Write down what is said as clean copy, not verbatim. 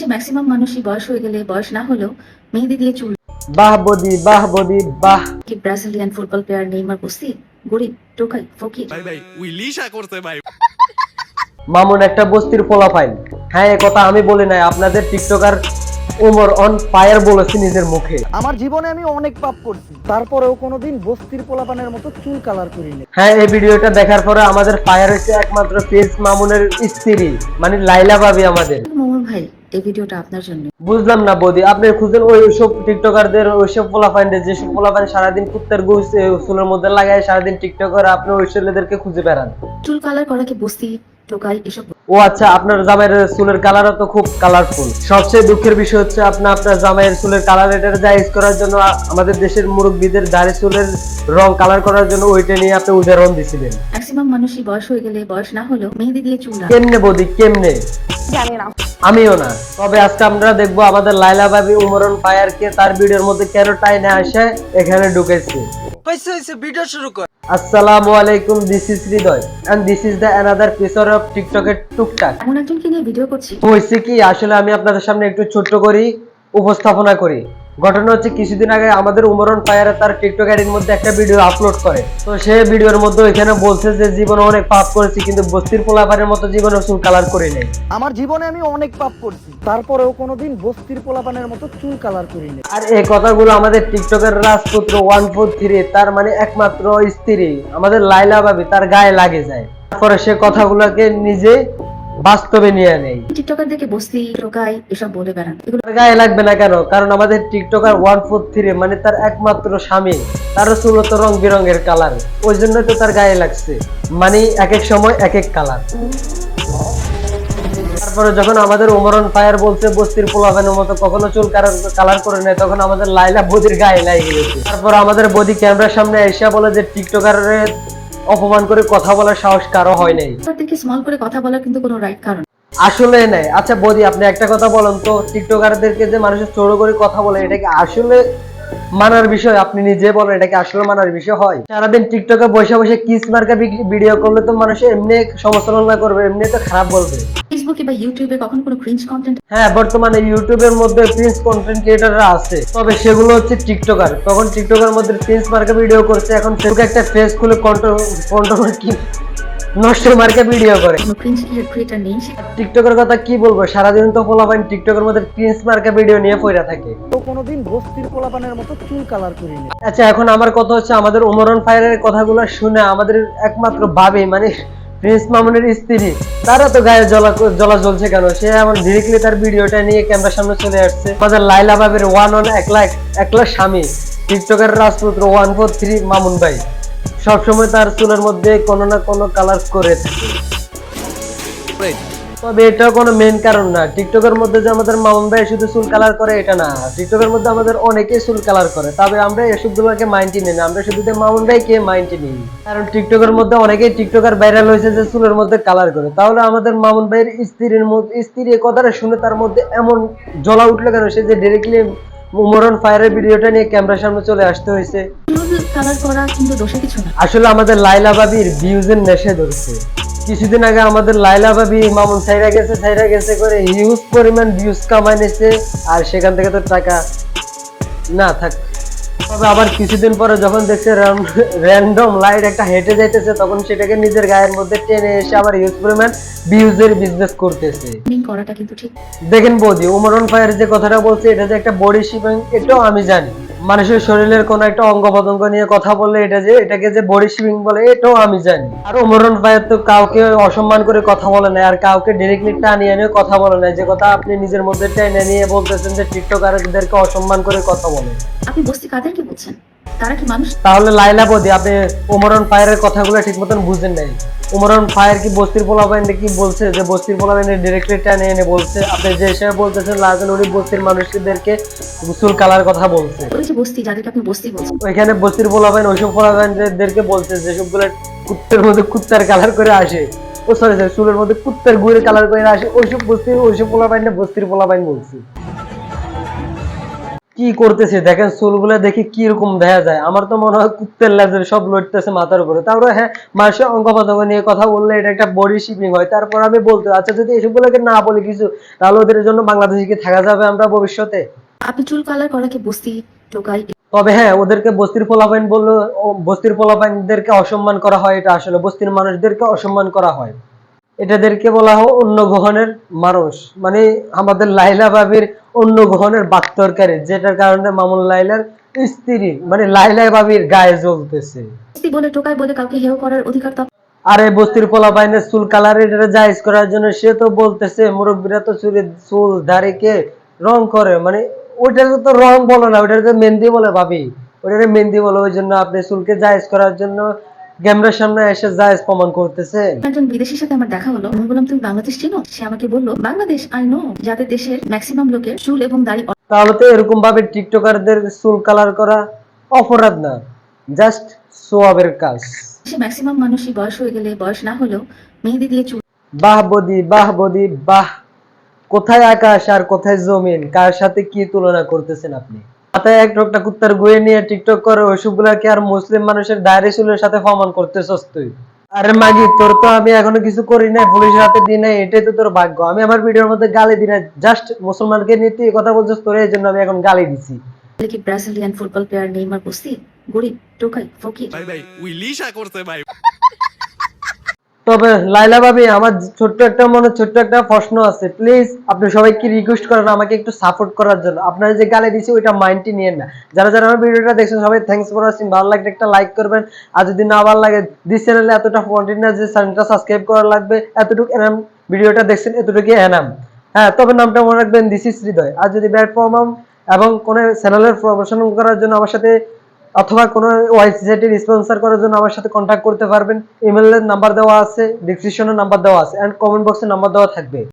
বাংলাদেশে ম্যাক্সিমাম মানুষই বয়স হয়ে গেলে বয়স না হলেও মেহেদি দিয়ে চুল। বাহ বদি, বাহ বদি, বাহ। কি ব্রাজিলিয়ান ফুটবল প্লেয়ার নেইমার বস্তি, গরিব, টোকাই, ফকির। ভাই ভাই উইলিশা করতে ভাই। মামুন একটা বস্তির পোলাপাইন। হ্যাঁ, এ কথা আমি বলি নাই, আপনাদের টিকটকার উমর অন ফায়ার বলেছে নিজের মুখে। আমার জীবনে আমি অনেক পাপ করছি, তারপরেও কোনোদিন বস্তির পোলাপানের মতো চুল কালার করিনি। হ্যাঁ, এই ভিডিওটা দেখার পরে আমাদের ফায়ার হয়েছে একমাত্র পেজ মামুনের স্ত্রী, মানে লাইলা ভাবি আমাদের। মোমন ভাই, এই ভিডিওটা আপনার জন্য। বুঝলাম না বৌদি, আপনি খুঁজেন ওইসব টিকটকারদের, ওইসব পোলাপাইনদের, যেসব পোলাপাইন সারাদিন কুত্তার গুস চুলের মধ্যে লাগায় সারাদিন টিকটক করে, আপনি ওই ছেলেদেরকে খুঁজে বেড়ান। চুল কালার করা কি বস্তি, টোকাই এসব? ও আচ্ছা, আপনার জামাইয়ের চুলের কালারও তো খুব কালারফুল। সবচেয়ে দুঃখের বিষয় হচ্ছে আপনার জামাইয়ের চুলের কালার এটা জায়েজ করার জন্য আমাদের দেশের মুরব্বীদের দাড়ি চুলের রং কালার করার জন্য ওইটা নিয়ে আপনি উদাহরণ দিছিলেন। ম্যাক্সিমাম মানুষই বয়স হয়ে গেলে বয়স না হলেও মেহেদি দিয়ে চুল। কেমনে বৌদি, কেমনে? জানি না। আমিও না। তবে আজকে আমরা দেখবো আমাদের লাইলা ভাবি উমরন ফায়ারকে তার ভিডিওর মধ্যে কেন টাইনে আসে এখানে ঢুকেছে। হইছে ভিডিও শুরু কর। আসসালামু আলাইকুম, this is Hridoy and this is the another episode of টিকটকের টুকটাক। এমন একজনকে নিয়ে ভিডিও করছি। হয়েছে কি, আসলে আমি আপনাদের সামনে একটু ছোট্ট করি উপস্থাপনা করি। ঘটনা হচ্ছে, কিছুদিন আগে আমাদের উমরন ফায়ারে তার টিকটক আইডির মধ্যে একটা ভিডিও আপলোড করে। তো সে ভিডিওর মধ্যে ওইখানে বলছে যে জীবনে অনেক পাপ করেছি, কিন্তু বস্তির পোলাপানের মতো জীবনে চুল কালার করি নাই। আমার জীবনে আমি অনেক পাপ করছি, তারপরেও কোনোদিন বস্তির পোলাপানের মতো চুল কালার করিনি। আর এই কথাগুলো আমাদের টিকটকের রাজপুত্র 143 তার মানে একমাত্র স্ত্রী আমাদের লাইলা ভাবি তার গায়ে লাগে যায়। তারপরে সে কথাগুলোকে নিজে বাস্তবে নিয়ে নেই। টিকটকারদেরকে বস্তি, টোকাই এসব বলে বেড়ান। এগুলো তার গায়ে লাগবে না কেন? কারণ আমাদের টিকটকার 143 মানে তার একমাত্র স্বামী, তারও চুল তো রং বেরঙের কালার, ওই জন্য তো তার গায়ে লাগছে। মানে এক এক সময় এক এক কালার। তারপরে যখন আমাদের উমরন ফায়ার বলছে বস্তির পোলাপানের মতো কখনো চুল কালার করে নেয়, তখন আমাদের লাইলা বদির গায়ে লাগে গেছে। তারপর আমাদের বদি ক্যামেরার সামনে এসে বলে যে টিকটকারের অপমান করে কথা বলার সাহস কারো হয় নাই। তাদেরকে স্মল করে কথা বলার কিন্তু কোনো রাইট কারণ। আসলে নাই। আচ্ছা বদি, আপনি একটা কথা বলেন তো, টিকটকারদেরকে যে মানুষের ছোট করে কথা বলে, এটা কি আসলে মানার বিষয়? আপনি নিজে বলেন, এটা কি আসলে মানার বিষয় হয়? সারাদিন টিকটকে বসে বসে কিস মার্কা ভিডিও করলে তো মানুষ এমনি সমালোচনা করবে, এমনি তো খারাপ বলবে। ফেসবুকে বা ইউটিউবে কখনো কোনো ক্রিঞ্জ কন্টেন্ট। হ্যাঁ, বর্তমানে ইউটিউবের মধ্যে প্রিন্স কন্টেন্ট ক্রিয়েটররা আছে, তবে সেগুলো হচ্ছে টিকটকার। তখন টিকটকের মধ্যে প্রিন্স মার্কা ভিডিও করছে, এখন ফেসবুকে একটা ফেস খুলে কন্ট্রোভার কি নষ্ট মার্কা ভিডিও করে। কোনো ক্রিঞ্জ ক্রিয়েটর নেই। টিকটকের কথা কি বলবো, সারাদিন তো পোলাপাইন টিকটকের মধ্যে প্রিন্স মার্কা ভিডিও নিয়ে পড়ে থাকে। তো কোনোদিন বস্তির পোলাপানের মতো চুল কালার করিনি। আচ্ছা, এখন আমার কথা হচ্ছে, আমাদের উমরন ফায়ারের কথাগুলো শুনে আমাদের একমাত্র ভাবি মানে প্রিন্স মামুনের স্ত্রী, তারা তো গায়ে জ্বলা জ্বলছে কেন? সে এমন ডিরেক্টলি তার ভিডিওটা নিয়ে ক্যামেরার সামনে চলে আসছে। আমাদের লাইলা ভাবির একলা স্বামী টিকটকের রাজপুত্র 143 মামুন ভাই সবসময় তার চুলের মধ্যে কোনো না কোনো কালার করে থাকে। তবে এটাও কোনো মেইন কারণ না। টিকটকের মধ্যে যে আমাদের মামুন ভাই শুধু চুল কালার করে এটা না, টিকটকের মধ্যে আমাদের অনেকেই চুল কালার করে। তবে আমরা এসবগুলোকে মাইন্ডই নিই না, আমরা শুধু মামুন ভাইকে মাইন্ডই নিই। কারণ টিকটকের মধ্যে অনেকেই টিকটকার ভাইরাল হয়েছে যে চুলের মধ্যে কালার করে। তাহলে আমাদের মামুন ভাইয়ের স্ত্রীর এই কথাটা শুনে তার মধ্যে এমন জ্বলা উঠলো কেন? সে যে ডিরেক্টলি উমরন ফায়ারের ভিডিওটা নিয়ে ক্যামেরার সামনে চলে আসতে হয়েছে। চুল কালার করা কিন্তু দোষে কিছু না। আসলে আমাদের লাইলা ভাবির ভিউজের নেশে ধরছে। কিছুদিন আগে আমাদের লাইলা ভাবি মামুন ছাইরা গেছে করে হিউজ পরিমাণ ভিউজ কামাই নিয়েছে, আর সেখান থেকে তো টাকা না থাক। তবে আবার কিছুদিন পরে যখন দেখছে র্যান্ডম লাইট একটা হেঁটে যাইতেছে, তখন সেটাকে নিজের গায়ের মধ্যে টেনে এসে আবার হিউজ পরিমাণ ভিউজের বিজনেস করতেছে। করাটা কিন্তু ঠিক। দেখেন বৌদি, উমরন ফায়ার যে কথাটা বলছে, এটা যে একটা বডি শেপিং, এটাও আমি জানি। মানুষের শরীরের কোন একটা অঙ্গ প্রত্যঙ্গ নিয়ে কথা বললে এটাকে যে বডি শেপিং বলে, এটাও আমি জানি। আর উমরন ফায়ার তো কাউকে অসম্মান করে কথা বলে না, আর কাউকে ডিরেক্টলি টানিয়ে নিয়ে কথা বলে না। যে কথা আপনি নিজের মধ্যে টেনে নিয়ে বলতেছেন যে টিকটকারদেরকে অসম্মান করে কথা বলে। আপনি বস্তি কাদেরকে বলছেন? তারা কি মানুষ? তাহলে লাইলা বৌদি, আপনি উমরন ফায়ারের কথাগুলো ঠিক মতন বুঝেন নাই। উমরন ফায়ার কি বস্তির পোলাপাইনে কি বলছে যে বস্তির পোলাপাইনে ডিরেক্টলি টানে এনে বলছে? আপনি যে হিসেবে বলতেছেন লাজন উনি বস্তির মানুষদেরকে চুল কালার কথা বলছে। ওই যে বস্তি, যাদেরকে আপনি বস্তি বলছেন, ওইখানে বস্তির পোলাপাইন ওইসব পোলাপাইনদেরকে বলছে যেসবগুলো কুত্তের মধ্যে কুত্তার কালার করে আসে, ও সরি চুলের মধ্যে কুত্তার গুড়ে কালার করে আসে, ওইসব পোলাপাইন বস্তির পোলাপাইন বলছে। কি করতেছে দেখেন, চুলগুলো দেখি কি রকম দেখা যায়। আমার তো মনে হয় কুত্তের লেজের সব লড়তেছে মাথার উপরে। তারপরে হ্যাঁ, মানুষের অঙ্গ প্রত্যঙ্গ নিয়ে কথা বললে এটা একটা বডি শেপিং হয়। তারপর আমি বলতে আচ্ছা, যদি এসবগুলোকে না বলি কিছু, তাহলে ওদের জন্য বাংলাদেশে কি থাকা যাবে আমরা ভবিষ্যতে? আপনি চুল কালার করাকে বস্তি, টোকাই তবে হ্যাঁ, ওদেরকে বস্তির পোলাপাইন বললো, বস্তির পোলাপাইনদেরকে অসম্মান করা হয়। এটা আসলে বস্তির মানুষদেরকে অসম্মান করা হয়। এটাদেরকে বলা হয় অন্য গ্রহণের মানুষ, মানে আমাদের লাইলা ভাবির অন্য গ্রহণের বাক তরকারি, যেটার কারণে মামুন লাইলার স্ত্রী মানে লাইলা ভাবির গায়ে জ্বলতেছে। বলে, টোকাই বলে কাউকে হেয় করার অধিকার তো আরে বস্তির পোলাপাইনের চুল কালার এটা জায়েজ করার জন্য সে তো বলতেছে মুরব্বীরা তো চুল দাড়িকে রং করে, মানে ওইটাকে তো রং বলে না, ওইটাকে মেহেন্দি বলে ভাবি, ওইটাকে মেহেন্দি বলে। ওই জন্য আপনি চুলকে জায়েজ করার জন্য ক্যামেরার সামনে এসে জায়েজ প্রমাণ করতেছেন। একজন বিদেশির সাথে আমার দেখা হলো। আমি বললাম, তুমি বাংলাদেশ চিনো? সে আমাকে বললো, বাংলাদেশ আই নো, যাদের দেশের ম্যাক্সিমাম লোকের চুল এবং দাড়ি তাহলে তো এরকম ভাবে টিকটকারদের চুল কালার করা অপরাধ না, জাস্ট সোয়াবের কাজ। সে ম্যাক্সিমাম মানুষই বয়স হয়ে গেলে, বয়স না হলেও মেহেদি দিয়ে চুল বাহ বদি, বাহ বদি, বাহ। কোথায় আকাশ আর কোথায় জমিন, কার সাথে কি তুলনা করতেছেন আপনি? মাথায় একটা কুত্তার গুয়ে নিয়ে টিকটক করে ওইসবগুলাকে আর মুসলিম মানুষের দাড়ি চুলের সাথে প্রমাণ করতেছস তুই? আরে মাগি, তোর তো আমি এখনো কিছু করি নাই, পুলিশের হাতে দিই নাই, এটাই তো তোর ভাগ্য। আমি আমার ভিডিওর মধ্যে গালি দিই না, জাস্ট মুসলমানকে নিয়ে তুই কথা বলছিস, তোর এই জন্য আমি এখন গালি দিছি। কি ব্রাজিলিয়ান ফুটবল প্লেয়ার নেইমার বস্তি, গরিব, টোকাই, ফকির। ভাই ভাই উইলিশা করছে ভাই। তবে লাইলা ভাবি, আমার ছোট্ট একটা প্রশ্ন আছে। প্লিজ আপনি সবাইকে রিকোয়েস্ট করেন আমাকে একটু সাপোর্ট করার জন্য। আপনারা যে গালি দিছি ওইটা মাইন্ডে নিয়েন না। যারা যারা আমার ভিডিওটা দেখছেন সবাই থ্যাঙ্কস ফর ওয়াচিং। ভালো লাগলে একটা লাইক করবেন, আর যদি না ভালো লাগে দিস চ্যানেলে এতটা কন্টেন্ট না যে চ্যানেলটা সাবস্ক্রাইব করা লাগবে, এতটুকু এনাম। ভিডিওটা দেখছেন এতটুকু এনাম। হ্যাঁ, তবে নামটা মনে রাখবেন, দিস ইজ হৃদয়। আর যদি ব্যাড প্রমাণ এবং কোন চ্যানেলের প্রমোশন করার জন্য আমার সাথে অথবা কোনো ওয়েবসাইটের স্পন্সর করার জন্য আমার সাথে কন্ট্যাক্ট করতে পারবেন। ইমেলের নাম্বার দেওয়া আছে, ডেসক্রিপশনে নাম্বার দেওয়া আছে, এন্ড কমেন্ট বক্সে নাম্বার দেওয়া থাকবে।